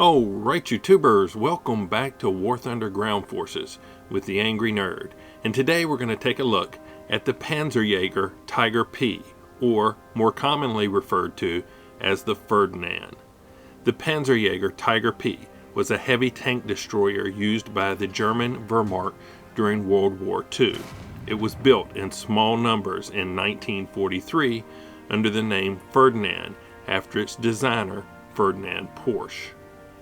Oh, right, YouTubers, welcome back to War Thunder Ground Forces with the Angry Nerd. And today we're going to take a look at the Panzerjager Tiger P, or more commonly referred to as the Ferdinand. The Panzerjager Tiger P was a heavy tank destroyer used by the German Wehrmacht during World War II. It was built in small numbers in 1943 under the name Ferdinand after its designer, Ferdinand Porsche.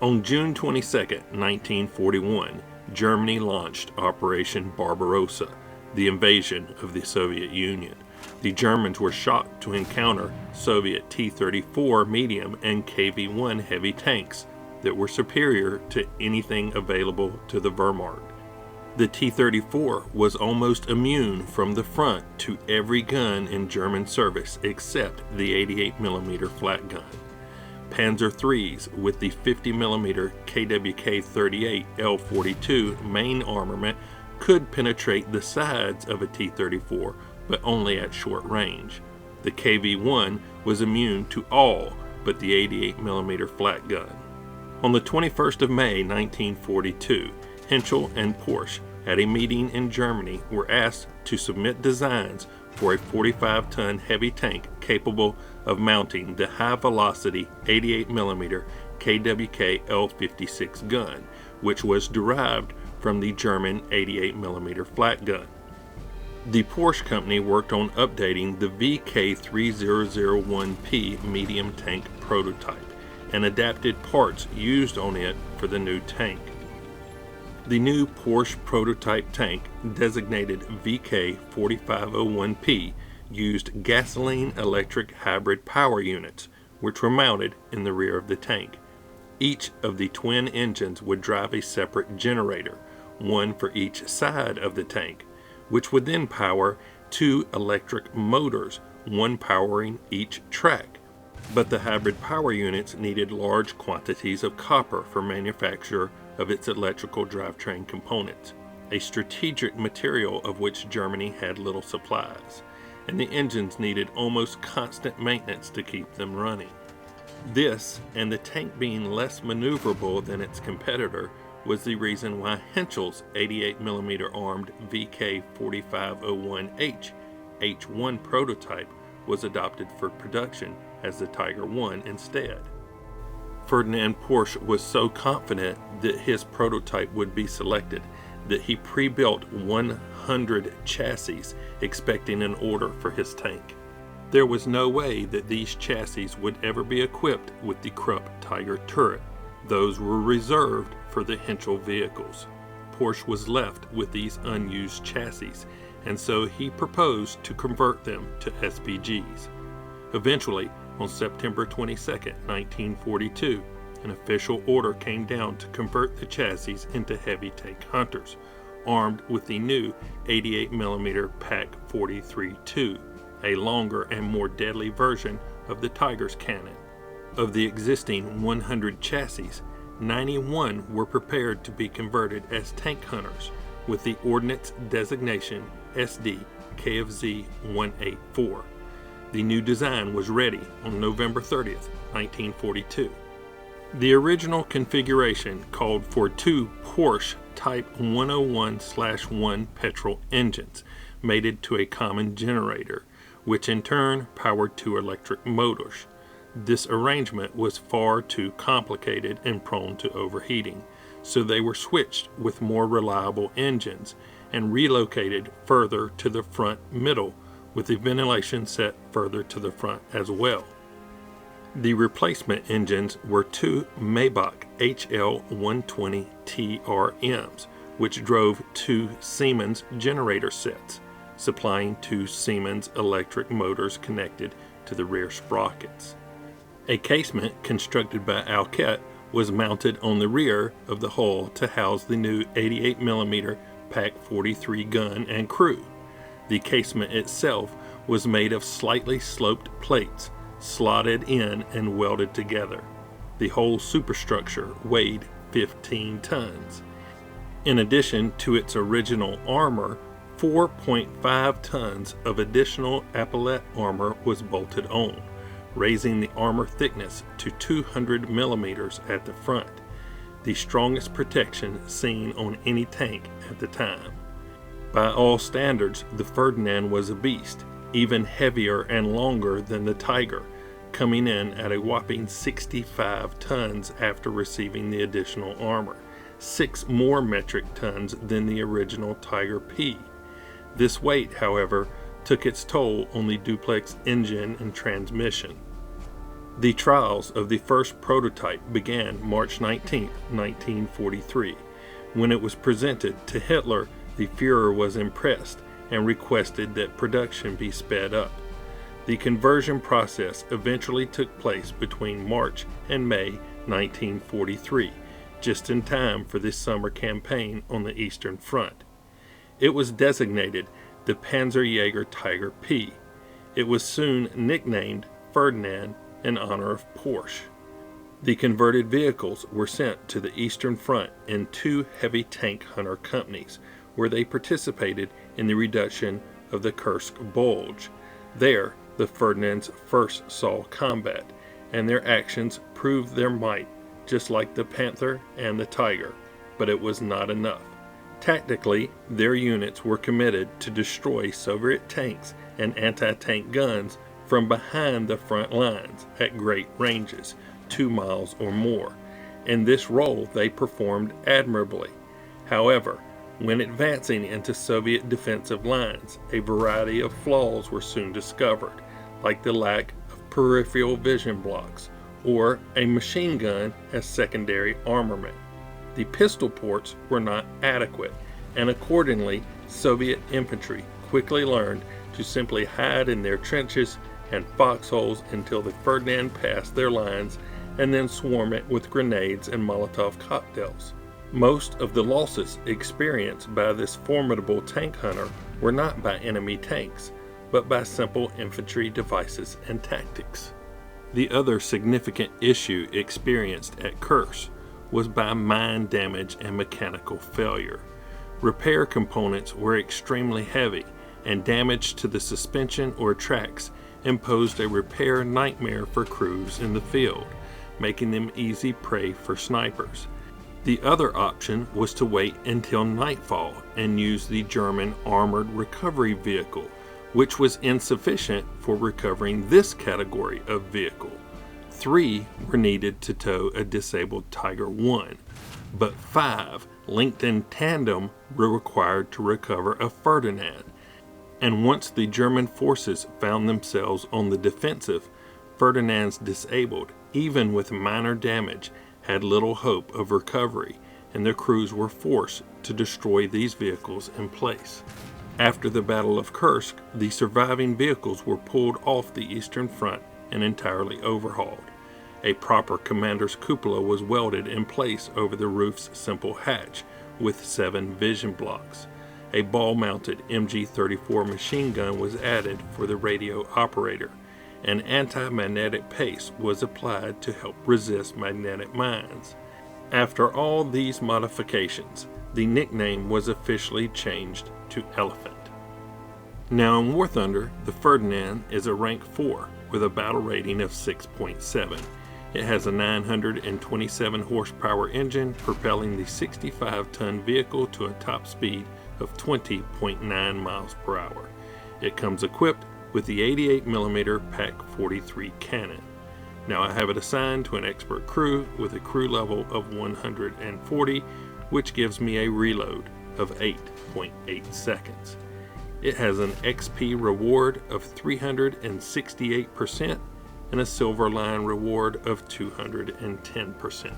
On June 22, 1941, Germany launched Operation Barbarossa, the invasion of the Soviet Union. The Germans were shocked to encounter Soviet T-34 medium and KV-1 heavy tanks that were superior to anything available to the Wehrmacht. The T-34 was almost immune from the front to every gun in German service except the 88mm flat gun. Panzer IIIs with the 50mm KWK-38 L42 main armament could penetrate the sides of a T-34, but only at short range. The KV-1 was immune to all but the 88mm flat gun. On the 21st of May 1942, Henschel and Porsche at a meeting in Germany were asked to submit designs for a 45-ton heavy tank capable of mounting the high-velocity 88mm KWK L56 gun, which was derived from the German 88mm flat gun. The Porsche company worked on updating the VK3001P medium tank prototype and adapted parts used on it for the new tank. The new Porsche prototype tank, designated VK4501P, used gasoline-electric hybrid power units, which were mounted in the rear of the tank. Each of the twin engines would drive a separate generator, one for each side of the tank, which would then power two electric motors, one powering each track. But the hybrid power units needed large quantities of copper for manufacture of its electrical drivetrain components, a strategic material of which Germany had little supplies, and the engines needed almost constant maintenance to keep them running. This, and the tank being less maneuverable than its competitor, was the reason why Henschel's 88mm armed VK4501H H1 prototype was adopted for production as the Tiger I instead. Ferdinand Porsche was so confident that his prototype would be selected that he pre-built 100 chassis expecting an order for his tank. There was no way that these chassis would ever be equipped with the Krupp Tiger turret. Those were reserved for the Henschel vehicles. Porsche was left with these unused chassis, and so he proposed to convert them to SPGs. Eventually, on September 22, 1942, an official order came down to convert the chassis into heavy tank hunters, armed with the new 88mm PaK-43-2, a longer and more deadly version of the Tiger's cannon. Of the existing 100 chassis, 91 were prepared to be converted as tank hunters, with the ordnance designation SD KFZ 184. The new design was ready on November 30th, 1942. The original configuration called for two Porsche Type 101/1 petrol engines mated to a common generator, which in turn powered two electric motors. This arrangement was far too complicated and prone to overheating, so they were switched with more reliable engines and relocated further to the front middle, with the ventilation set further to the front as well. The replacement engines were two Maybach HL120 TRMs, which drove two Siemens generator sets, supplying two Siemens electric motors connected to the rear sprockets. A casement constructed by Alket was mounted on the rear of the hull to house the new 88mm PaK-43 gun and crew. The casement itself was made of slightly sloped plates, slotted in and welded together. The whole superstructure weighed 15 tons. In addition to its original armor, 4.5 tons of additional epaulette armor was bolted on, raising the armor thickness to 200 millimeters at the front the strongest protection seen on any tank at the time. By all standards, the Ferdinand was a beast, even heavier and longer than the Tiger, coming in at a whopping 65 tons after receiving the additional armor, 6 more metric tons than the original Tiger P. This weight, however, took its toll on the duplex engine and transmission. The trials of the first prototype began March 19, 1943. When it was presented to Hitler, the Führer was impressed and requested that production be sped up. The conversion process eventually took place between March and May 1943, just in time for the summer campaign on the Eastern Front. It was designated the Panzerjager Tiger P. It was soon nicknamed Ferdinand in honor of Porsche. The converted vehicles were sent to the Eastern Front in 2 heavy tank hunter companies, where they participated in the reduction of the Kursk bulge. There, the Ferdinands first saw combat, and their actions proved their might, just like the Panther and the Tiger, but it was not enough. Tactically, their units were committed to destroy Soviet tanks and anti-tank guns from behind the front lines at great ranges, 2 miles or more. In this role, they performed admirably. However, when advancing into Soviet defensive lines, a variety of flaws were soon discovered, like the lack of peripheral vision blocks or a machine gun as secondary armament. The pistol ports were not adequate, and accordingly, Soviet infantry quickly learned to simply hide in their trenches and foxholes until the Ferdinand passed their lines, and then swarm it with grenades and Molotov cocktails. Most of the losses experienced by this formidable tank hunter were not by enemy tanks, but by simple infantry devices and tactics. The other significant issue experienced at Kursk was by mine damage and mechanical failure. Repair components were extremely heavy, and damage to the suspension or tracks imposed a repair nightmare for crews in the field, making them easy prey for snipers. The other option was to wait until nightfall and use the German armored recovery vehicle, which was insufficient for recovering this category of vehicle. 3 were needed to tow a disabled Tiger 1, but 5 linked in tandem were required to recover a Ferdinand. And once the German forces found themselves on the defensive, Ferdinands disabled, even with minor damage, had little hope of recovery, and their crews were forced to destroy these vehicles in place. After the Battle of Kursk, the surviving vehicles were pulled off the Eastern Front and entirely overhauled. A proper commander's cupola was welded in place over the roof's simple hatch with 7 vision blocks. A ball-mounted MG-34 machine gun was added for the radio operator. An anti-magnetic paste was applied to help resist magnetic mines. After all these modifications, the nickname was officially changed to Elephant. Now in War Thunder, the Ferdinand is a rank 4 with a battle rating of 6.7. It has a 927 horsepower engine propelling the 65-ton vehicle to a top speed of 20.9 miles per hour. It comes equipped with the 88mm PaK-43 cannon. Now I have it assigned to an expert crew with a crew level of 140, which gives me a reload of 8.8 seconds. It has an XP reward of 368% and a Silver Line reward of 210%.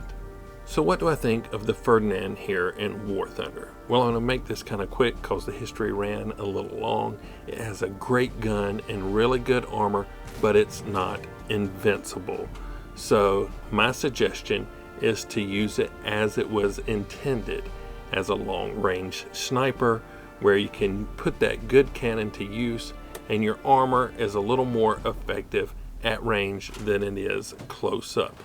So what do I think of the Ferdinand here in War Thunder? Well, I'm going to make this kind of quick because the history ran a little long. It has a great gun and really good armor, but it's not invincible. So my suggestion is to use it as it was intended, as a long-range sniper, where you can put that good cannon to use, and your armor is a little more effective at range than it is close up.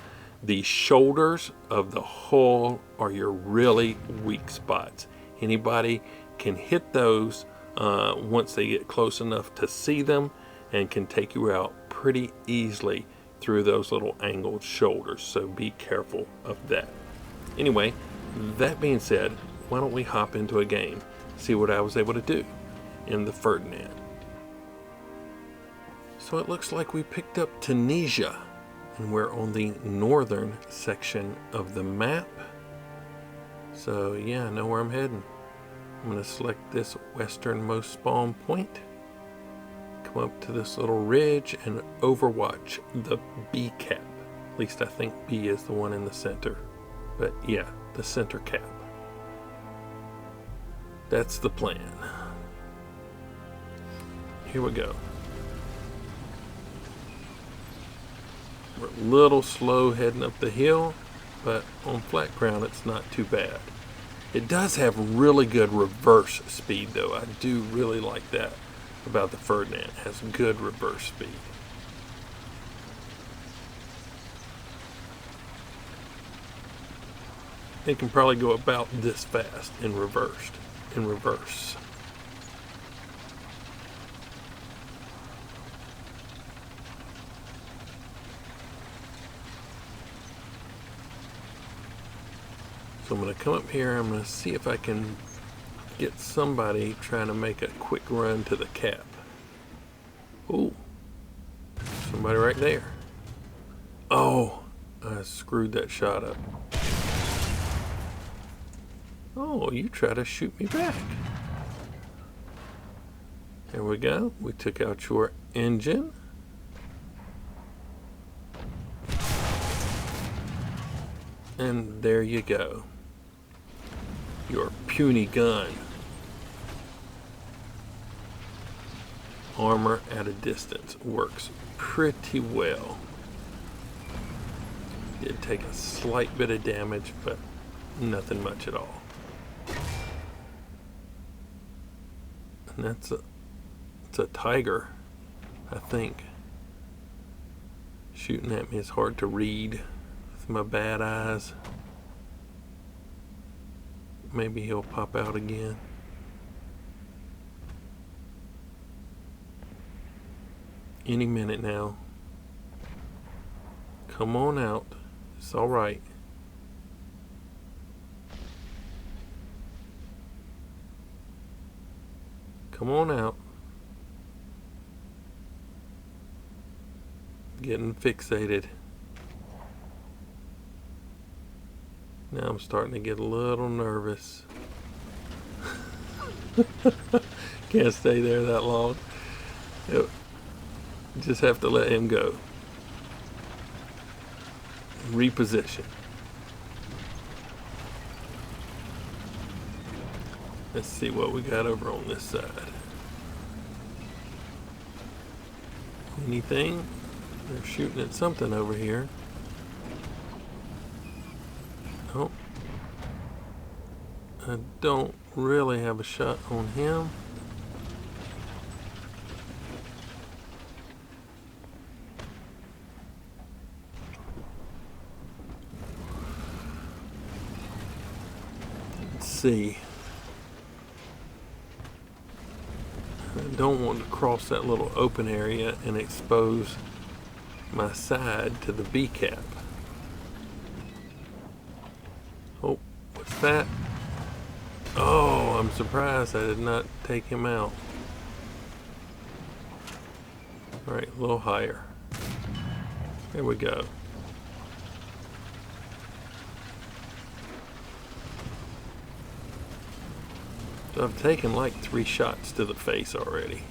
The shoulders of the hull are your really weak spots. Anybody can hit those once they get close enough to see them, and can take you out pretty easily through those little angled shoulders. So be careful of that. Anyway, that being said, why don't we hop into a game, see what I was able to do in the Ferdinand. So it looks like we picked up Tunisia, and we're on the northern section of the map. So yeah, I know where I'm heading. I'm going to select this westernmost spawn point, come up to this little ridge, and overwatch the B cap. At least I think B is the one in the center. But yeah, the center cap. That's the plan. Here we go. We're a little slow heading up the hill, but on flat ground it's not too bad. It does have really good reverse speed though. I do really like that about the Ferdinand. It has good reverse speed. It can probably go about this fast in reverse. So I'm going to come up here. I'm going to see if I can get somebody trying to make a quick run to the cap. Ooh, somebody right there. Oh, I screwed that shot up. Oh, you try to shoot me back. There we go. We took out your engine. And there you go. Your puny gun. Armor at a distance works pretty well. Did take a slight bit of damage, but nothing much at all. And it's a Tiger, I think. Shooting at me is hard to read with my bad eyes. Maybe he'll pop out again. Any minute now. Come on out. It's all right. Come on out. Getting fixated. Now I'm starting to get a little nervous. Can't stay there that long. Yep. Just have to let him go. Reposition. Let's see what we got over on this side. Anything? They're shooting at something over here. Oh. I don't really have a shot on him. Let's see. I don't want to cross that little open area and expose my side to the B cap. Oh, what's that? Oh, I'm surprised I did not take him out. All right, a little higher. There we go. So I've taken like 3 shots to the face already.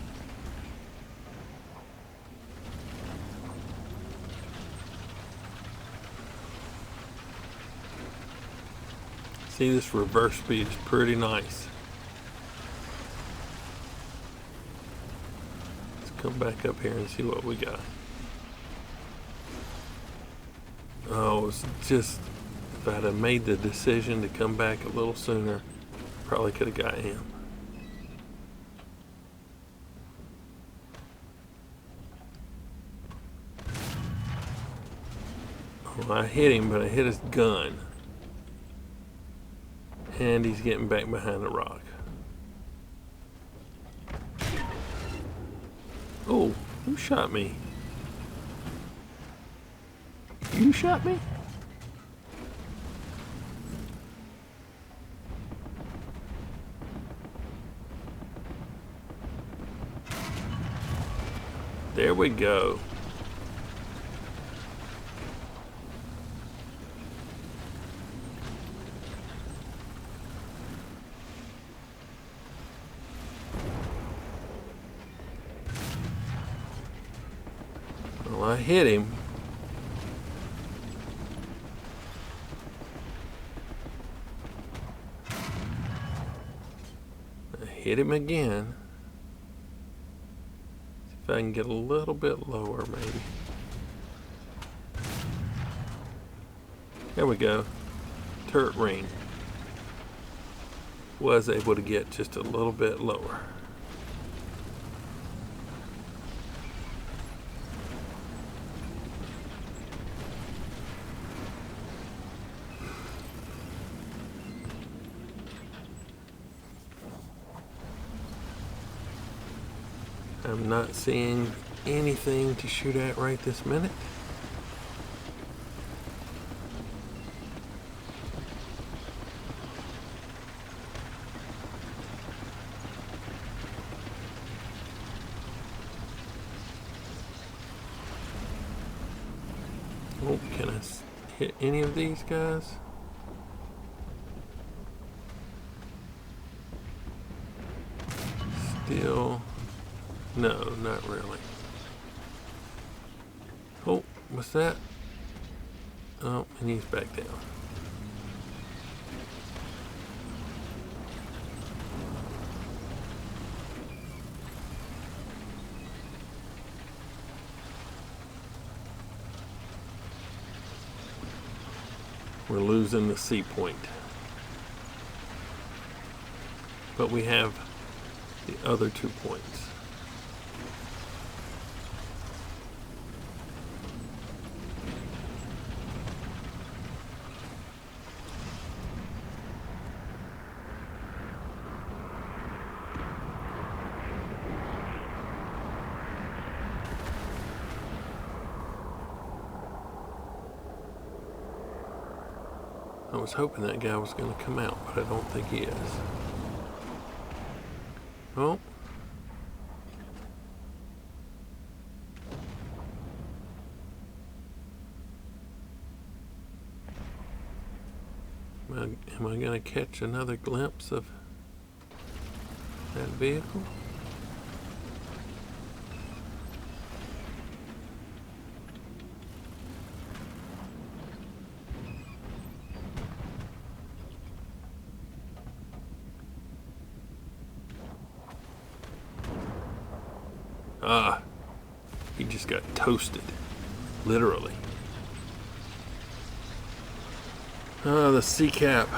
See, this reverse speed is pretty nice. Let's come back up here and see what we got. Oh, it's just, if I'd have made the decision to come back a little sooner, probably could have got him. Oh, I hit him, but I hit his gun. And he's getting back behind the rock. Oh, who shot me? You shot me? There we go. Well, I hit him. I hit him again. See if I can get a little bit lower, maybe. There we go. Turret ring. Was able to get just a little bit lower. I'm not seeing anything to shoot at right this minute. Oh, can I hit any of these guys? Still, no, not really. Oh, what's that? Oh, and he's back down. We're losing the C point. But we have the other 2 points. I was hoping that guy was going to come out, but I don't think he is. Oh. Am I going to catch another glimpse of that vehicle? Ah, he just got toasted, literally. Ah, the C-cap.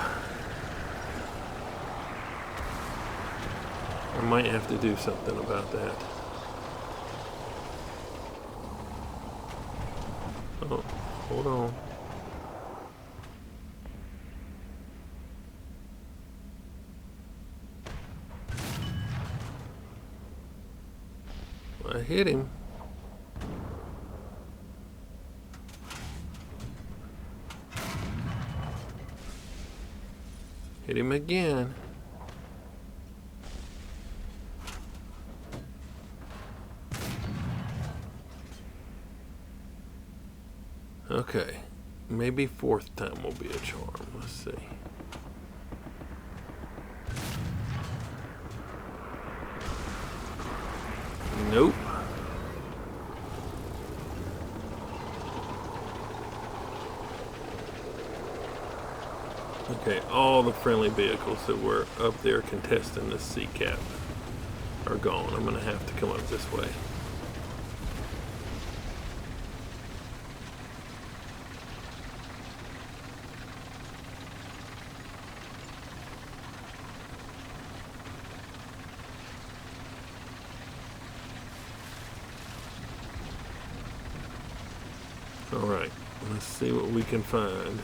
I might have to do something about that. Oh, hold on. I hit him. Hit him again. Okay, maybe 4th time will be a charm. Let's see. Nope. Okay, all the friendly vehicles that were up there contesting the C-cap are gone. I'm going to have to come up this way. All right, let's see what we can find.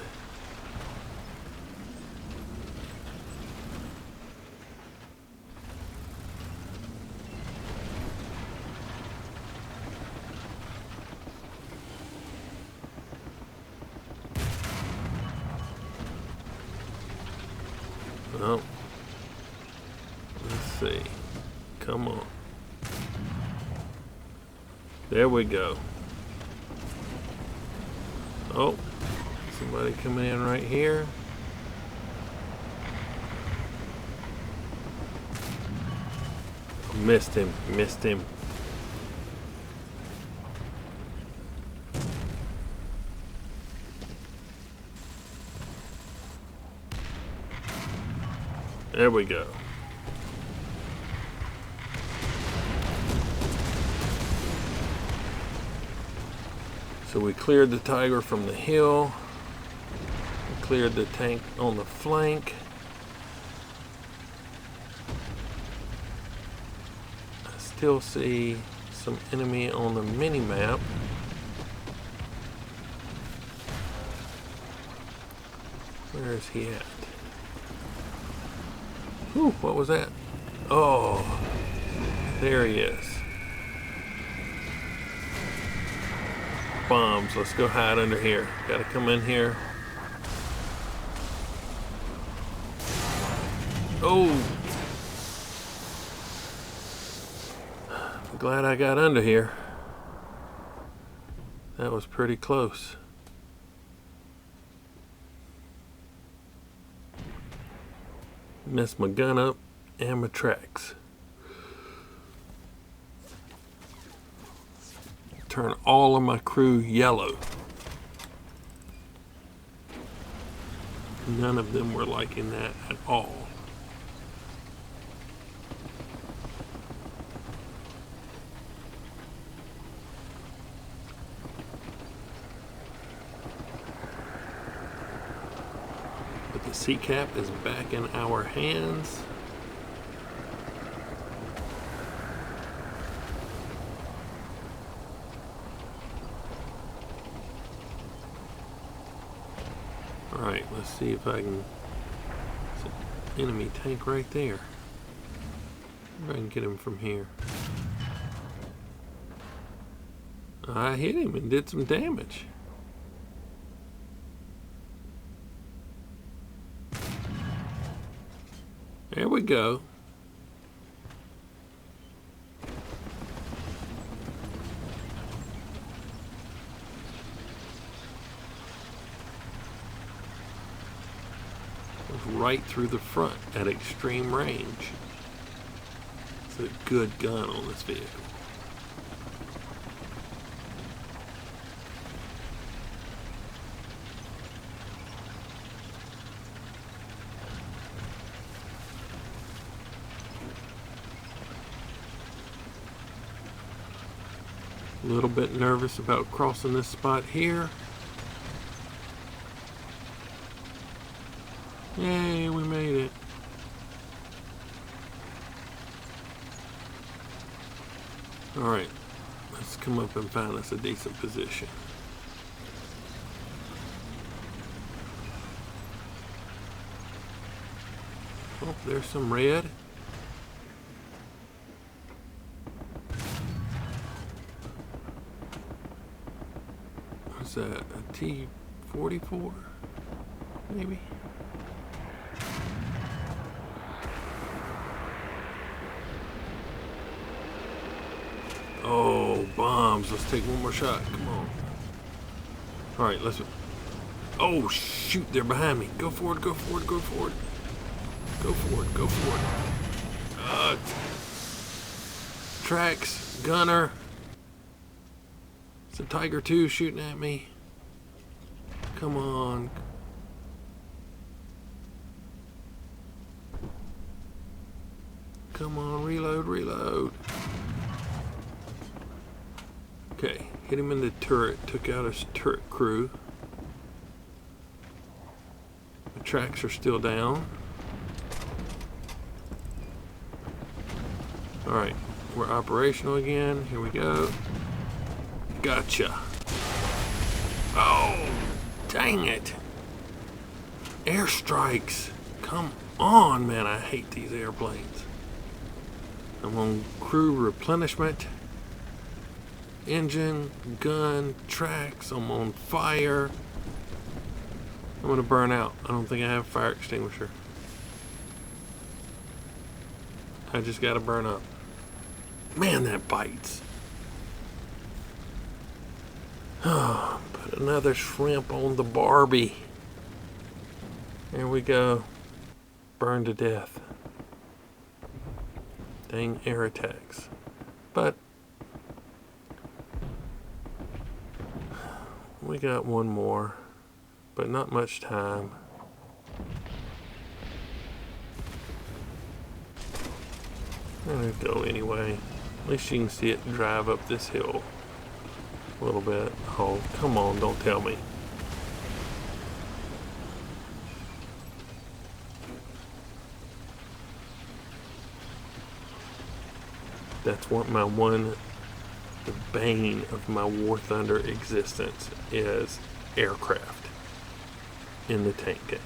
Oh, let's see. Come on. There we go. Oh, somebody coming in right here. Missed him, missed him. There we go. So we cleared the Tiger from the hill. We cleared the tank on the flank. I still see some enemy on the mini-map. Where is he at? Whew, what was that? Oh, there he is. Bombs. Let's go hide under here. Gotta come in here. Oh! I'm glad I got under here. That was pretty close. Messed my gun up and my tracks. Turn all of my crew yellow. None of them were liking that at all. But the sea cap is back in our hands. Alright, let's see if I can... There's an enemy tank right there. If I can get him from here. I hit him and did some damage. There we go. Right through the front at extreme range. It's a good gun on this vehicle. A little bit nervous about crossing this spot here. Yay, we made it. Alright, let's come up and find us a decent position. Oh, there's some red. What's that? A T-44? Maybe? Oh, bombs. Let's take one more shot. Come on. Alright, let's... Oh, shoot. They're behind me. Go forward, go forward, go forward. Go forward, go forward. Tracks. Gunnar. It's a Tiger 2 shooting at me. Come on. Come on, reload, reload. Okay, hit him in the turret, took out his turret crew. The tracks are still down. Alright, we're operational again. Here we go. Gotcha. Oh, dang it. Airstrikes. Come on, man, I hate these airplanes. I'm on crew replenishment. Engine, gun, tracks, I'm on fire. I'm gonna burn out. I don't think I have a fire extinguisher. I just gotta burn up. Man, that bites. Put another shrimp on the Barbie. There we go. Burned to death. Dang air attacks. But we got one more, but not much time. I'm gonna go anyway. At least you can see it drive up this hill a little bit. Oh, come on, don't tell me. That's what the bane of my War Thunder existence is, aircraft in the tank game.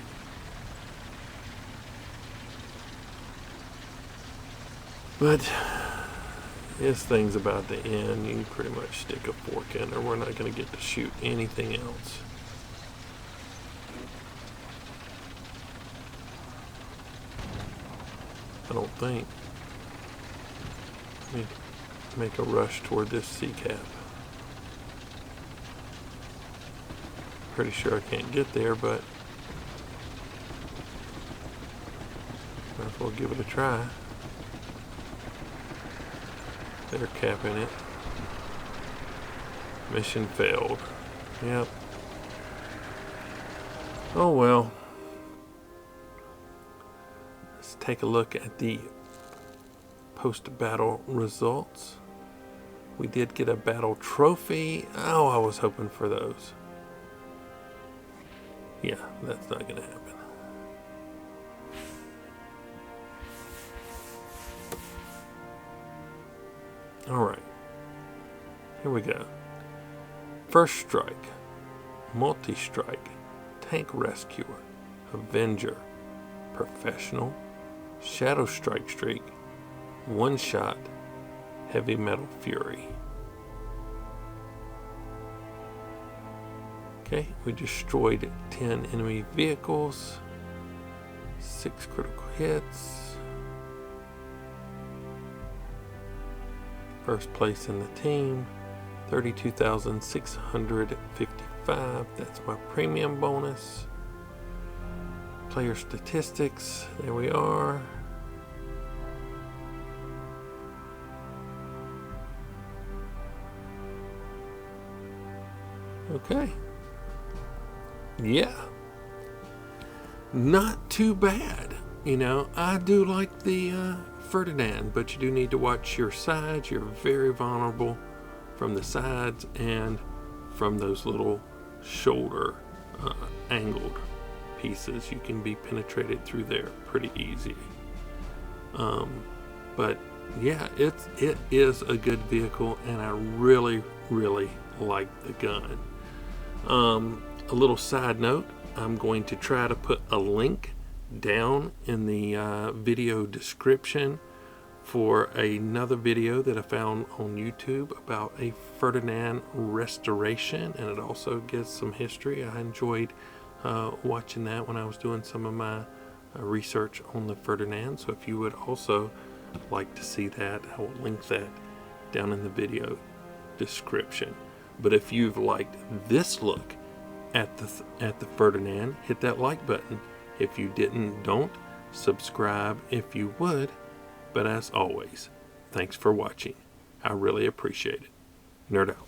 But this thing's about to end. You can pretty much stick a fork in, or we're not going to get to shoot anything else. I don't think. Let me make a rush toward this sea cap. Pretty sure I can't get there, but might as well give it a try. They're capping it. Mission failed. Yep. Oh well. Let's take a look at the post-battle results. We did get a battle trophy. Oh, I was hoping for those. Yeah, that's not gonna happen. Alright, here we go. First Strike, Multi-Strike, Tank Rescuer, Avenger, Professional, Shadow Strike Streak, One Shot, Heavy Metal Fury. Okay, we destroyed 10 enemy vehicles, 6 critical hits. First place in the team, 32,655. That's my premium bonus. Player statistics, there we are. Okay. Yeah. Not too bad. You know, I do like the Ferdinand, but you do need to watch your sides. You're very vulnerable from the sides and from those little shoulder angled pieces. You can be penetrated through there pretty easy. But yeah, it is a good vehicle, and I really like the gun. A little side note, I'm going to try to put a link down in the video description for another video that I found on YouTube about a Ferdinand restoration, and it also gives some history. I enjoyed watching that when I was doing some of my research on the Ferdinand. So if you would also like to see that, I will link that down in the video description. But if you've liked this look at the Ferdinand, hit that like button. If you didn't, don't. Subscribe if you would. But as always, thanks for watching. I really appreciate it. Nerd out.